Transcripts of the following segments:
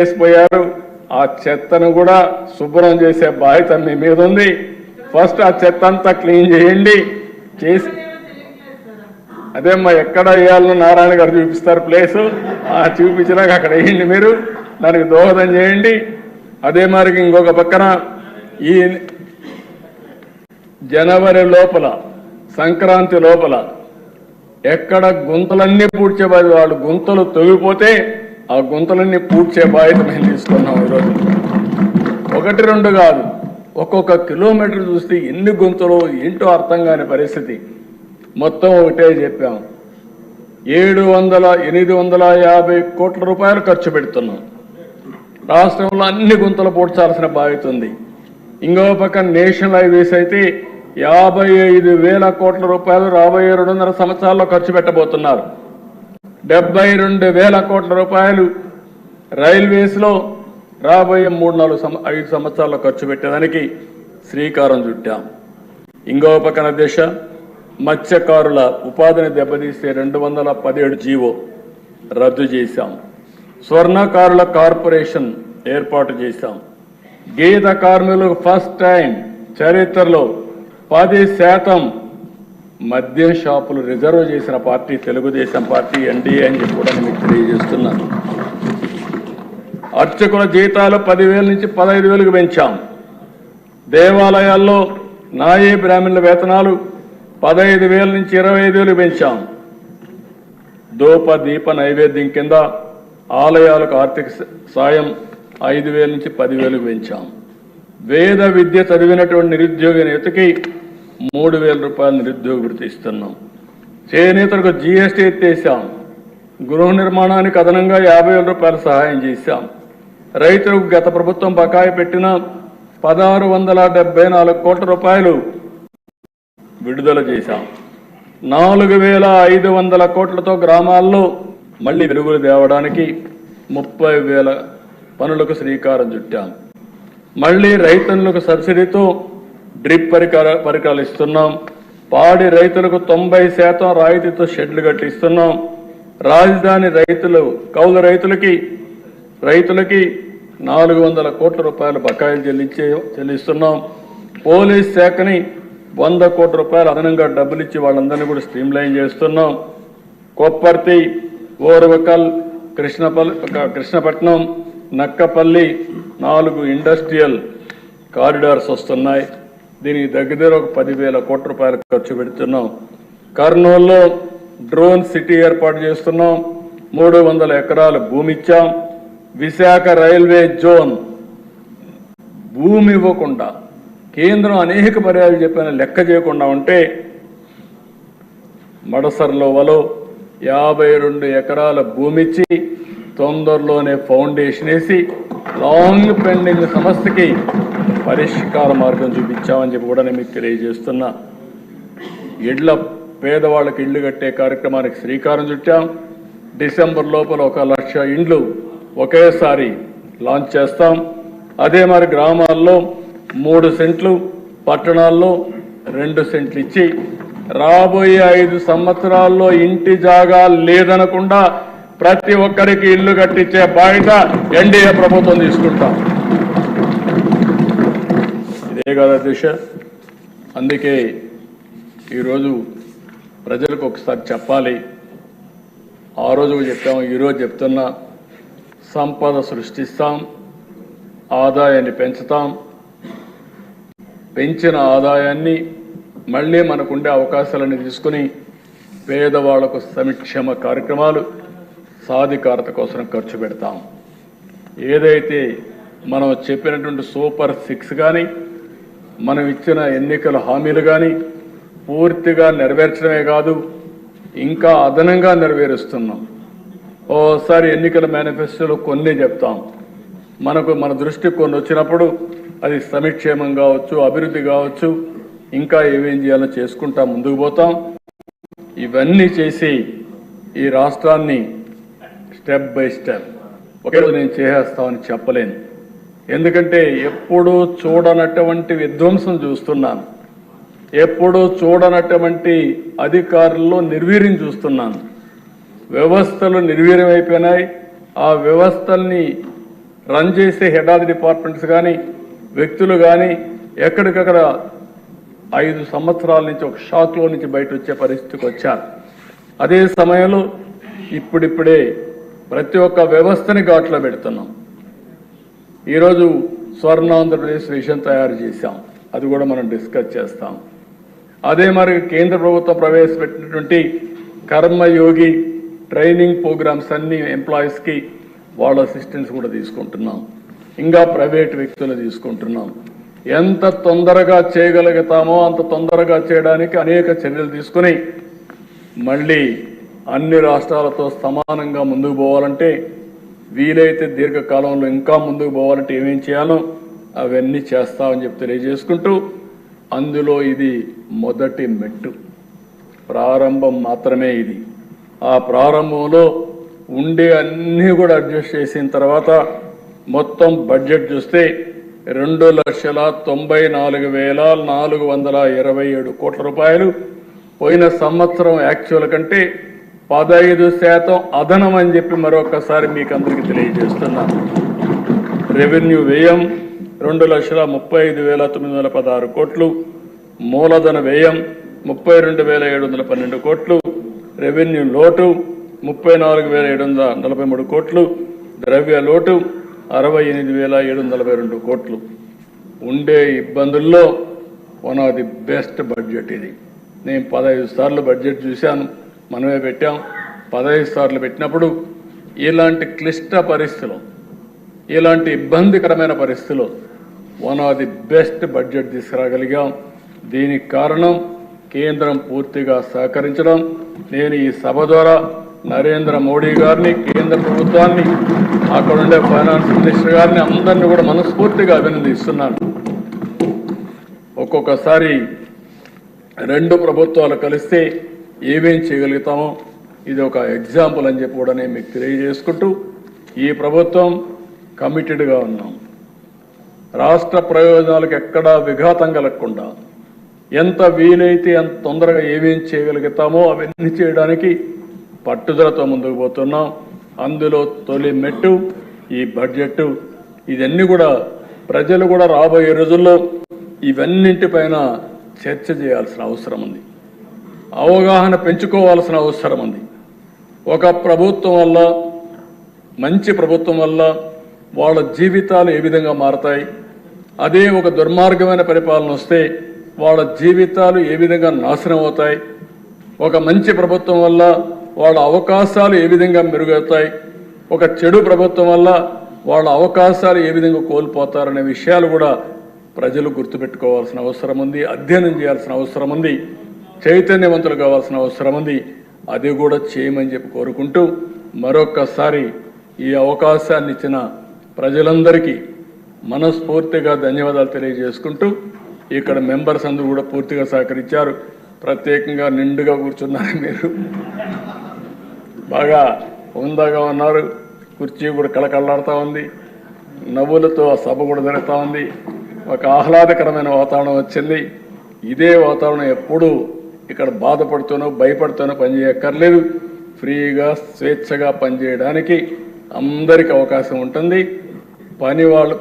చేసిపోయారు. ఆ చెత్తను కూడా శుభ్రం చేసే బాధ్యత మీ మీద ఉంది. ఫస్ట్ ఆ చెత్త అంతా క్లీన్ చేయండి. చేసి అదేమ్మా ఎక్కడ వేయాలని నారాయణ గారు చూపిస్తారు ప్లేసు. చూపించినాక అక్కడ వేయండి, మీరు దానికి దోహదం చేయండి. అదే మరి ఇంకొక పక్కన ఈ జనవరి లోపల, సంక్రాంతి లోపల ఎక్కడ గుంతలన్నీ పూడ్చే బాధ్యత, వాళ్ళు గుంతలు తొగిపోతే ఆ గుంతలన్నీ పూడ్చే బాధ్యత మేము తీసుకున్నాం. ఈరోజు 1-2 కాదు, ఒక్కొక్క కిలోమీటర్ చూస్తే ఎన్ని గుంతలు ఏంటో అర్థం కాని పరిస్థితి. మొత్తం ఒకటే చెప్పాం, 850 కోట్ల రూపాయలు ఖర్చు పెడుతున్నాం. రాష్ట్రంలో అన్ని గుంతలు పూడ్చాల్సిన బాధ్యత ఉంది. ఇంకో పక్క నేషనల్ హైవేస్ అయితే 55,000 కోట్ల రూపాయలు రాబోయే 2.5 సంవత్సరాల్లో ఖర్చు పెట్టబోతున్నారు. 72,000 కోట్ల రూపాయలు రైల్వేస్లో రాబోయే 3-4-5 సంవత్సరాల్లో ఖర్చు పెట్టేదానికి శ్రీకారం చుట్టాం. ఇంకో పక్కన దిశ మత్స్యకారుల ఉపాధిని దెబ్బతీస్తే 217 జీవో రద్దు చేశాం. స్వర్ణకారుల కార్పొరేషన్ ఏర్పాటు చేశాం. గీత కార్మికులకు ఫస్ట్ టైం చరిత్రలో 10% మద్యం షాపులు రిజర్వ్ చేసిన పార్టీ తెలుగుదేశం పార్టీ, ఎన్డీఏ అని చెప్పి కూడా మీకు తెలియజేస్తున్నాను. అర్చకుల జీతాలు 10,000 నుంచి 15,000కు పెంచాం. దేవాలయాల్లో నాయీ బ్రాహ్మణుల వేతనాలు 15,000 నుంచి 25,000కు పెంచాం. దూప దీప నైవేద్యం కింద ఆలయాలకు ఆర్థిక సాయం 5,000 నుంచి 10,000కు పెంచాం. వేద విద్య చదివినటువంటి నిరుద్యోగ నేతకి 3,000 రూపాయలు నిరుద్యోగ వృత్తి ఇస్తున్నాం. చేనేతలకు జీఎస్టీ ఎత్తేసాం. గృహ నిర్మాణానికి అదనంగా 50,000 రూపాయలు సహాయం చేశాం. రైతులకు గత ప్రభుత్వం బకాయి పెట్టిన 1,674 కోట్ల రూపాయలు విడుదల చేశాం. 4,500 కోట్లతో గ్రామాల్లో మళ్లీ వెలుగులు తేవడానికి 30,000 పనులకు శ్రీకారం చుట్టాం. మళ్లీ రైతులకు సబ్సిడీతో డ్రిప్ పరికరాలు ఇస్తున్నాం. పాడి రైతులకు 90% రాయితీతో షెడ్లు కట్టిస్తున్నాం. రాజధాని రైతులు, కౌలు రైతులకి 400 కోట్ల రూపాయలు బకాయిలు చెల్లిస్తున్నాం. పోలీస్ శాఖని 100 కోట్ల రూపాయలు అదనంగా డబ్బులు ఇచ్చి వాళ్ళందరినీ కూడా స్ట్రీమ్లైన్ చేస్తున్నాం. కొప్పర్తి, ఓర్వకల్, కృష్ణపట్నం, నక్కపల్లి 4 ఇండస్ట్రియల్ కారిడార్స్ వస్తున్నాయి. దీనికి దగ్గర ఒక 10,000 కోట్ల రూపాయలు ఖర్చు పెడుతున్నాం. కర్నూలులో డ్రోన్ సిటీ ఏర్పాటు చేస్తున్నాం. 300 ఎకరాలు భూమి ఇచ్చాం. విశాఖ రైల్వే జోన్ భూమి ఇవ్వకుండా కేంద్రం అనేక పర్యాలు చెప్పిన లెక్క చేయకుండా ఉంటే మడసర్లోవలో 52 ఎకరాల భూమి ఇచ్చి తొందరలోనే ఫౌండేషన్ వేసి లాంగ్ పెండింగ్ సమస్యకి పరిష్కార మార్గం చూపించామని చెప్పి కూడా నేను మీకు తెలియజేస్తున్నా. పేదవాళ్ళకి ఇళ్లు కట్టే కార్యక్రమానికి శ్రీకారం చుట్టాం. డిసెంబర్ లోపల 1,00,000 ఇండ్లు ఒకేసారి లాంచ్ చేస్తాం. అదే మరి గ్రామాల్లో 3 సెంట్లు, పట్టణాల్లో 2 సెంట్లు ఇచ్చి రాబోయే 5 సంవత్సరాల్లో ఇంటి జాగా లేదనకుండా ప్రతి ఒక్కరికి ఇల్లు కట్టించే బాధ్యత ఎన్డీఏ ప్రభుత్వం తీసుకుంటాం. ఇదే కదా దిశ. అందుకే ఈరోజు ప్రజలకు ఒకసారి చెప్పాలి. ఆ రోజు చెప్పాము, ఈరోజు చెప్తున్నా, సంపద సృష్టిస్తాం, ఆదాయాన్ని పెంచుతాం. పెంచిన ఆదాయాన్ని మళ్ళీ మనకుండే అవకాశాలను తీసుకుని పేదవాళ్లకు సంక్షేమ కార్యక్రమాలు, సాధికారత కోసం ఖర్చు పెడతాం. ఏదైతే మనం చెప్పినటువంటి సూపర్ 6 కానీ, మనం ఇచ్చిన ఎన్నికల హామీలు కానీ పూర్తిగా నెరవేర్చడమే కాదు, ఇంకా అదనంగా నెరవేరుస్తున్నాం. ఓసారి ఎన్నికల మేనిఫెస్టోలో కొన్ని చెప్తాం, మన దృష్టికి కొన్ని వచ్చినప్పుడు అది సంక్షేమం కావచ్చు, అభివృద్ధి కావచ్చు, ఇంకా ఏమేం చేయాలో చేసుకుంటా ముందుకు పోతాం. ఇవన్నీ చేసి ఈ రాష్ట్రాన్ని స్టెప్ బై స్టెప్ ఒకే రోజు నేను చేసేస్తామని చెప్పలేను. ఎందుకంటే ఎప్పుడూ చూడనటువంటి విధ్వంసం చూస్తున్నాను, ఎప్పుడూ చూడనటువంటి అధికారుల్లో నిర్వీర్యం చూస్తున్నాను. వ్యవస్థలు నిర్వీర్యమైపోయినాయి. ఆ వ్యవస్థల్ని రన్ చేసే హెడ్ ఆఫ్ ది డిపార్ట్మెంట్స్ కానీ వ్యక్తులు కానీ ఎక్కడికక్కడ 5 సంవత్సరాల నుంచి ఒక షాక్లో నుంచి బయట వచ్చే పరిస్థితికి వచ్చారు. అదే సమయంలో ఇప్పుడిప్పుడే ప్రతి ఒక్క వ్యవస్థని ఘాట్లో పెడుతున్నాం. ఈరోజు స్వర్ణాంధ్రప్రదేశ్ విజన్ తయారు చేశాం, అది కూడా మనం డిస్కస్ చేస్తాం. అదే మరి కేంద్ర ప్రభుత్వం ప్రవేశపెట్టినటువంటి కర్మయోగి ట్రైనింగ్ ప్రోగ్రామ్స్ అన్ని ఎంప్లాయీస్కి వాళ్ళ అసిస్టెన్స్ కూడా తీసుకుంటున్నాం. ఇంకా ప్రైవేట్ వ్యక్తులు తీసుకుంటున్నాం. ఎంత తొందరగా చేయగలుగుతామో అంత తొందరగా చేయడానికి అనేక చర్యలు తీసుకుని మళ్ళీ అన్ని రాష్ట్రాలతో సమానంగా ముందుకు పోవాలంటే, వీలైతే దీర్ఘకాలంలో ఇంకా ముందుకు పోవాలంటే ఏమేం చేయాలో అవన్నీ చేస్తామని చెప్పి తెలియజేసుకుంటూ, అందులో ఇది మొదటి మెట్టు, ప్రారంభం మాత్రమే ఇది. ఆ ప్రారంభంలో ఉండే అన్నీ కూడా అడ్జస్ట్ చేసిన తర్వాత మొత్తం బడ్జెట్ చూస్తే 2,94,427 కోట్ల రూపాయలు. పోయిన సంవత్సరం యాక్చువల్ కంటే 15% అదనం అని చెప్పి మరొకసారి మీకు అందరికీ తెలియజేస్తున్నాను. రెవెన్యూ వ్యయం 2,35,916 కోట్లు, మూలధన వ్యయం 32,712 కోట్లు, రెవెన్యూ లోటు 34,743 కోట్లు, ద్రవ్య లోటు 68,742 కోట్లు. ఉండే ఇబ్బందుల్లో one of the best budget ఇది. నేను 15 సార్లు బడ్జెట్ చూశాను, మనమే పెట్టాం. 15 సార్లు పెట్టినప్పుడు ఇలాంటి క్లిష్ట పరిస్థితులు, ఇలాంటి ఇబ్బందికరమైన పరిస్థితులు one of the best budget తీసుకురాగలిగాం. దీనికి కారణం కేంద్రం పూర్తిగా సహకరించడం. నేను ఈ సభ ద్వారా నరేంద్ర మోడీ గారిని, కేంద్ర ప్రభుత్వాన్ని, అక్కడ ఉండే ఫైనాన్స్ మినిస్టర్ గారిని అందరినీ కూడా మనస్ఫూర్తిగా అభినందిస్తున్నాను. ఒక్కొక్కసారి 2 ప్రభుత్వాలు కలిస్తే ఏమేం చేయగలుగుతామో ఇది ఒక ఎగ్జాంపుల్ అని చెప్పి కూడా నేను మీకు తెలియజేసుకుంటూ, ఈ ప్రభుత్వం కమిటెడ్గా ఉన్నాం. రాష్ట్ర ప్రయోజనాలకు ఎక్కడా విఘాతం కలగకుండా ఎంత వీలైతే అంత తొందరగా ఏమేం చేయగలుగుతామో అవన్నీ చేయడానికి పట్టుదలతో ముందుకు పోతున్నాం. అందులో తొలి మెట్టు ఈ బడ్జెట్. ఇవన్నీ కూడా ప్రజలు కూడా రాబోయే రోజుల్లో ఇవన్నింటిపైన చర్చ చేయాల్సిన అవసరం ఉంది, అవగాహన పెంచుకోవాల్సిన అవసరం ఉంది. ఒక ప్రభుత్వం వల్ల, మంచి ప్రభుత్వం వల్ల వాళ్ళ జీవితాలు ఏ విధంగా మారతాయి, అదే ఒక దుర్మార్గమైన పరిపాలన వస్తే వాళ్ళ జీవితాలు ఏ విధంగా నాశనం అవుతాయి, ఒక మంచి ప్రభుత్వం వల్ల వాళ్ళ అవకాశాలు ఏ విధంగా మెరుగవుతాయి, ఒక చెడు ప్రభుత్వం వల్ల వాళ్ళ అవకాశాలు ఏ విధంగా కోల్పోతారనే విషయాలు కూడా ప్రజలు గుర్తుపెట్టుకోవాల్సిన అవసరం ఉంది, అధ్యయనం చేయాల్సిన అవసరం ఉంది, చైతన్యవంతులు కావాల్సిన అవసరం ఉంది. అది కూడా చేయమని చెప్పి కోరుకుంటూ, మరొక్కసారి ఈ అవకాశాన్ని ఇచ్చిన ప్రజలందరికీ మనస్ఫూర్తిగా ధన్యవాదాలు తెలియజేసుకుంటూ, ఇక్కడ మెంబర్స్ అందరూ కూడా పూర్తిగా సహకరించారు. ప్రత్యేకంగా నిండుగా కూర్చున్నారు, మీరు బాగా హుందాగా ఉన్నారు. కుర్చీ కూడా కళకళలాడుతూ ఉంది, నవ్వులతో ఆ సభ కూడా జరుగుతూ ఉంది. ఒక ఆహ్లాదకరమైన వాతావరణం వచ్చింది. ఇదే వాతావరణం ఎప్పుడూ ఇక్కడ బాధపడుతూనో భయపడుతూనో పనిచేయక్కర్లేదు. ఫ్రీగా స్వేచ్ఛగా పనిచేయడానికి అందరికీ అవకాశం ఉంటుంది.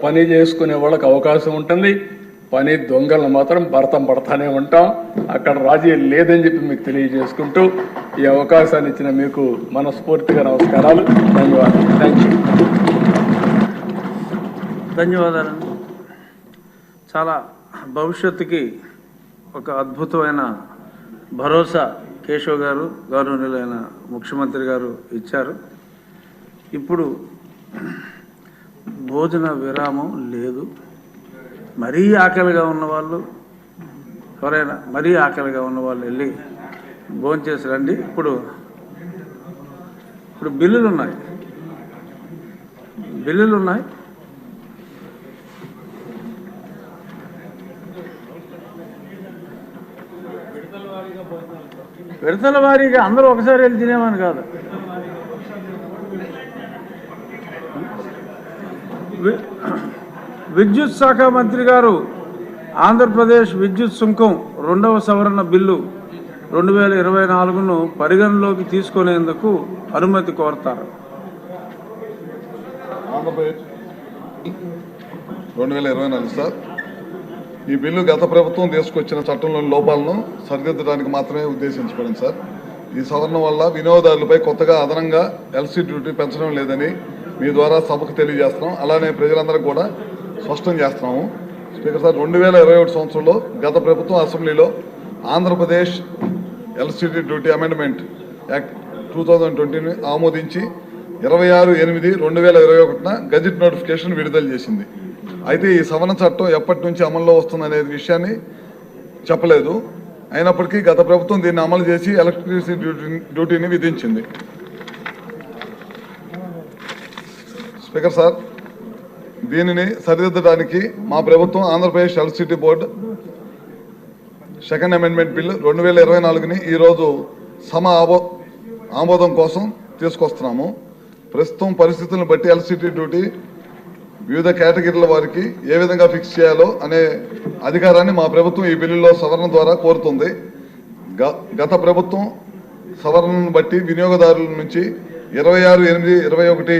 పని చేసుకునే వాళ్ళకి అవకాశం ఉంటుంది. పని దొంగలను మాత్రం భరతం పడతానే ఉంటాం. అక్కడ రాజీ లేదని చెప్పి మీకు తెలియజేసుకుంటూ, ఈ అవకాశాన్ని ఇచ్చిన మీకు మనస్ఫూర్తిగా నమస్కారాలు, ధన్యవాదాలు. Thank you. ధన్యవాదాలు. చాలా భవిష్యత్తుకి ఒక అద్భుతమైన భరోసా కేశవ్ గారు, గౌరవనీయులైన ముఖ్యమంత్రి గారు ఇచ్చారు. ఇప్పుడు భోజన విరామం లేదు. మరీ ఆకలిగా ఉన్నవాళ్ళు, ఎవరైనా మరీ ఆకలిగా ఉన్నవాళ్ళు వెళ్ళి భోంచేసి రండి. ఇప్పుడు బిల్లులు ఉన్నాయి. విడతల వారీగా అందరూ ఒకసారి వెళ్ళి తినేమని కాదు. విద్యుత్ శాఖ మంత్రి గారు ఆంధ్రప్రదేశ్ విద్యుత్ సుంకం 2వ సవరణ బిల్లు 2024ను పరిగణలోకి తీసుకునేందుకు అనుమతి కోరతారు. 2024 సార్. ఈ బిల్లు గత ప్రభుత్వం తీసుకొచ్చిన చట్టంలోని లోపాలను సరిదిద్దడానికి మాత్రమే ఉద్దేశించబడింది సార్. ఈ సవరణ వల్ల వినియోగదారులపై కొత్తగా అదనంగా ఎల్సీ డ్యూటీ పెంచడం లేదని మీ ద్వారా సభకు తెలియజేస్తున్నాం. అలానే ప్రజలందరికీ కూడా స్పష్టం చేస్తున్నాము. స్పీకర్ సార్, 2021 సంవత్సరంలో గత ప్రభుత్వం అసెంబ్లీలో Andhra Pradesh electricity duty amendment act 2020ని ఆమోదించి 26/8/2021 గజెట్ నోటిఫికేషన్ విడుదల చేసింది. అయితే ఈ సవరణ చట్టం ఎప్పటి నుంచి అమల్లో వస్తుందనే విషయాన్ని చెప్పలేదు. అయినప్పటికీ గత ప్రభుత్వం దీన్ని అమలు చేసి ఎలక్ట్రిసిటీ డ్యూటీని విధించింది. స్పీకర్ సార్, దీనిని సరిదిద్దడానికి మా ప్రభుత్వం Andhra Pradesh electricity board second amendment bill 2024ని ఈరోజు ఆమోదం కోసం తీసుకొస్తున్నాము. ప్రస్తుతం పరిస్థితులను బట్టి ఎలక్ట్రిసిటీ డ్యూటీ వివిధ కేటగిరీల వారికి ఏ విధంగా ఫిక్స్ చేయాలో అనే అధికారాన్ని మా ప్రభుత్వం ఈ బిల్లులో సవరణ ద్వారా కోరుతుంది. గత ప్రభుత్వం సవరణను బట్టి వినియోగదారుల నుంచి 26/8/21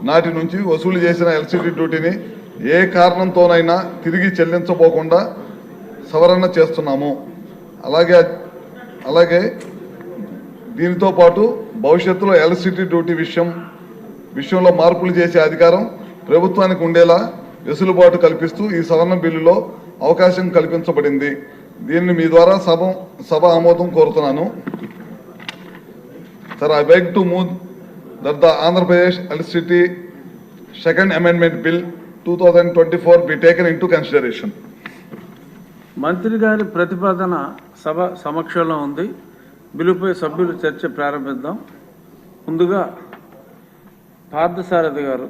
నాటి నుంచి వసూలు చేసిన ఎలక్ట్రిసిటీ డ్యూటీని ఏ కారణంతోనైనా తిరిగి చెల్లించబోకుండా సవరణ చేస్తున్నాము. అలాగే దీనితో పాటు భవిష్యత్తులో ఎలక్ట్రిసిటీ డ్యూటీ విషయంలో మార్పులు చేసే అధికారం ప్రభుత్వానికి ఉండేలా వెసులుబాటు కల్పిస్తూ ఈ సవరణ బిల్లులో అవకాశం కల్పించబడింది. దీనిని మీ ద్వారా సభ ఆమోదం కోరుతున్నాను. Sir, I beg to move that the Andhra Pradesh Electricity Second Amendment Bill 2024 be taken into consideration. మంత్రి గారి ప్రతిపాదన సభ సమక్షంలో ఉంది. బిల్లుపై సభ్యులు చర్చ ప్రారంభిద్దాం. ముందుగా పార్థసారథి గారు.